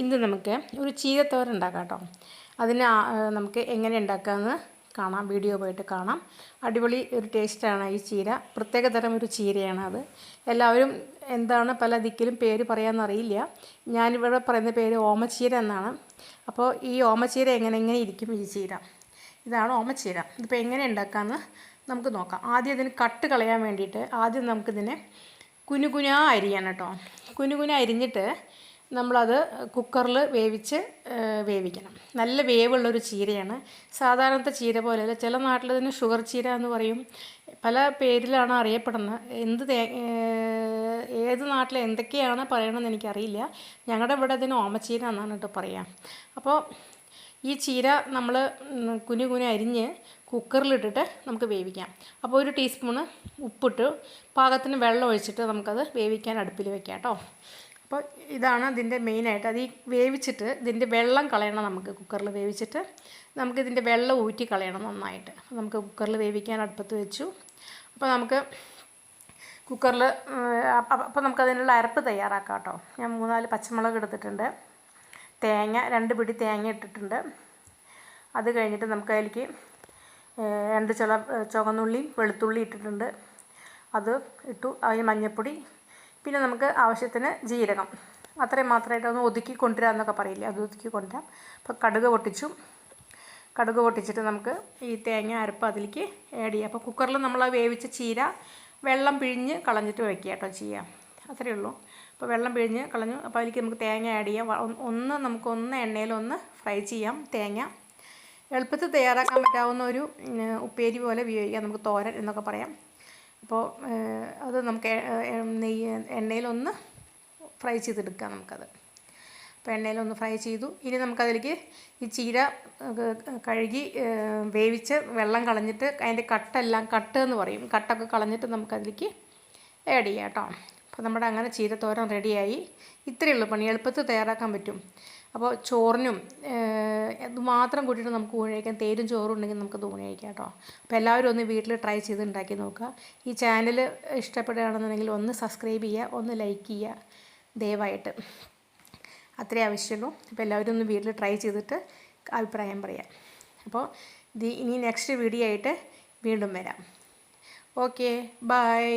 ഇന്ന് നമുക്ക് ഒരു ചീരത്തോരൻ ഉണ്ടാക്കാം കേട്ടോ. അതിന് നമുക്ക് എങ്ങനെ ഉണ്ടാക്കാമെന്ന് കാണാം, വീഡിയോ പോയിട്ട് കാണാം. അടിപൊളി ഒരു ടേസ്റ്റാണ് ഈ ചീര, പ്രത്യേകതരം ഒരു ചീരയാണ് അത്. എല്ലാവരും എന്താണ് പല ദിക്കിലും പേര് പറയാമെന്നറിയില്ല. ഞാനിവിടെ പറയുന്ന പേര് ഓമച്ചീര എന്നാണ്. അപ്പോൾ ഈ ഓമച്ചീര എങ്ങനെ ഇരിക്കും ഈ ചീര, ഇതാണ് ഓമച്ചീര. ഇതിപ്പോൾ എങ്ങനെ ഉണ്ടാക്കാമെന്ന് നമുക്ക് നോക്കാം. ആദ്യം ഇതിന് കട്ട് കളയാൻ വേണ്ടിയിട്ട് ആദ്യം നമുക്കിതിനെ കുനുകുനാ അരിയണം കേട്ടോ. കുനുകുന അരിഞ്ഞിട്ട് നമ്മളത് കുക്കറിൽ വേവിക്കണം. നല്ല വേവുള്ളൊരു ചീരയാണ്. സാധാരണത്തെ ചീര പോലെയല്ല. ചില നാട്ടിലതിന് ഷുഗർ ചീര എന്ന് പറയും, പല പേരിലാണ് അറിയപ്പെടുന്നത്. ഏത് നാട്ടിൽ എന്തൊക്കെയാണ് പറയണമെന്ന് എനിക്കറിയില്ല. ഞങ്ങളുടെ ഇവിടെ അതിന് ഓമച്ചീര എന്നാണ് കേട്ടോ പറയാം. അപ്പോൾ ഈ ചീര നമ്മൾ കുനുകുന അരിഞ്ഞ് കുക്കറിലിട്ടിട്ട് നമുക്ക് വേവിക്കാം. അപ്പോൾ ഒരു ടീസ്പൂണ് ഉപ്പിട്ട് പാകത്തിന് വെള്ളം ഒഴിച്ചിട്ട് നമുക്കത് വേവിക്കാൻ അടുപ്പിൽ വെക്കാം കേട്ടോ. അപ്പോൾ ഇതാണ് ഇതിൻ്റെ മെയിനായിട്ട്. അത് ഈ വേവിച്ചിട്ട് ഇതിൻ്റെ വെള്ളം കളയണം. നമുക്ക് കുക്കറിൽ വേവിച്ചിട്ട് നമുക്കിതിൻ്റെ വെള്ളം ഊറ്റി കളയണം നന്നായിട്ട്. നമുക്ക് കുക്കറിൽ വേവിക്കാൻ അടുപ്പത്ത് വെച്ചു. അപ്പോൾ നമുക്ക് കുക്കറിൽ അപ്പോൾ നമുക്കതിനുള്ള അരപ്പ് തയ്യാറാക്കാം കേട്ടോ. ഞാൻ 3-4 പച്ചമുളക് എടുത്തിട്ടുണ്ട്, തേങ്ങ 2 പിടി തേങ്ങ ഇട്ടിട്ടുണ്ട്. അത് കഴിഞ്ഞിട്ട് നമുക്ക് അതിലേക്ക് 2 ചുവന്നുള്ളിയും വെളുത്തുള്ളി ഇട്ടിട്ടുണ്ട്, അത് ഇട്ടു. അതിന് മഞ്ഞൾപ്പൊടി, പിന്നെ നമുക്ക് ആവശ്യത്തിന് ജീരകം, അത്രയും മാത്രമായിട്ട് ഒന്ന് ഒതുക്കി കൊണ്ടുവരാം എന്നൊക്കെ പറയില്ലേ, അത് ഒതുക്കി കൊണ്ടുവരാം. അപ്പോൾ കടുക് പൊട്ടിച്ചിട്ട് നമുക്ക് ഈ തേങ്ങ അരപ്പ് അതിലേക്ക് ആഡ് ചെയ്യാം. അപ്പോൾ കുക്കറിൽ നമ്മൾ വേവിച്ച ചീര വെള്ളം പിഴിഞ്ഞ് കളഞ്ഞിട്ട് വയ്ക്കുക കേട്ടോ ചെയ്യാം, അത്രയേ ഉള്ളൂ. അപ്പോൾ വെള്ളം പിഴിഞ്ഞ് കളഞ്ഞു. അപ്പോൾ അതിലേക്ക് നമുക്ക് തേങ്ങ ആഡ് ചെയ്യാം. നമുക്കൊന്ന് എണ്ണയിലൊന്ന് ഫ്രൈ ചെയ്യാം. തേങ്ങ എളുപ്പത്തിൽ തയ്യാറാക്കാൻ പറ്റാവുന്ന ഒരു ഉപ്പേരി പോലെ ഉപയോഗിക്കാം, നമുക്ക് തോരൻ എന്നൊക്കെ പറയാം. അപ്പോൾ അത് നമുക്ക് എണ്ണയിലൊന്ന് ഫ്രൈ ചെയ്തെടുക്കാം നമുക്കത്. അപ്പോൾ എണ്ണയിലൊന്ന് ഫ്രൈ ചെയ്തു. ഇനി നമുക്കതിലേക്ക് ഈ ചീര കഴുകി വേവിച്ച് വെള്ളം കളഞ്ഞിട്ട് അതിൻ്റെ കട്ടെന്ന് പറയും, കട്ടൊക്കെ കളഞ്ഞിട്ട് നമുക്കതിലേക്ക് ആഡ് ചെയ്യാം കേട്ടോ. അപ്പോൾ നമ്മുടെ അങ്ങനെ ചീരത്തോരൻ റെഡിയായി. ഇത്രയേ ഉള്ളൂ പണി, എളുപ്പത്തിൽ തയ്യാറാക്കാൻ പറ്റും. അപ്പോൾ ചോറിനും ഇത് മാത്രം കൂട്ടിയിട്ട് നമുക്ക് ഊണ് കഴിക്കാം. തേരും ചോറും ഉണ്ടെങ്കിൽ നമുക്കത് ഊണ് കഴിക്കാം കേട്ടോ. അപ്പോൾ എല്ലാവരും ഒന്ന് വീട്ടിൽ ട്രൈ ചെയ്ത് ഉണ്ടാക്കി നോക്കുക. ഈ ചാനൽ ഇഷ്ടപ്പെടുകയാണെന്നുണ്ടെങ്കിൽ ഒന്ന് സബ്സ്ക്രൈബ് ചെയ്യുക, ഒന്ന് ലൈക്ക് ചെയ്യുക ദയവായിട്ട്, അത്രേ ആവശ്യമുള്ളൂ. അപ്പോൾ എല്ലാവരും ഒന്ന് വീട്ടിൽ ട്രൈ ചെയ്തിട്ട് അഭിപ്രായം പറയാം. അപ്പോൾ ഇനി നെക്സ്റ്റ് വീഡിയോ ആയിട്ട് വീണ്ടും വരാം. Okay, by.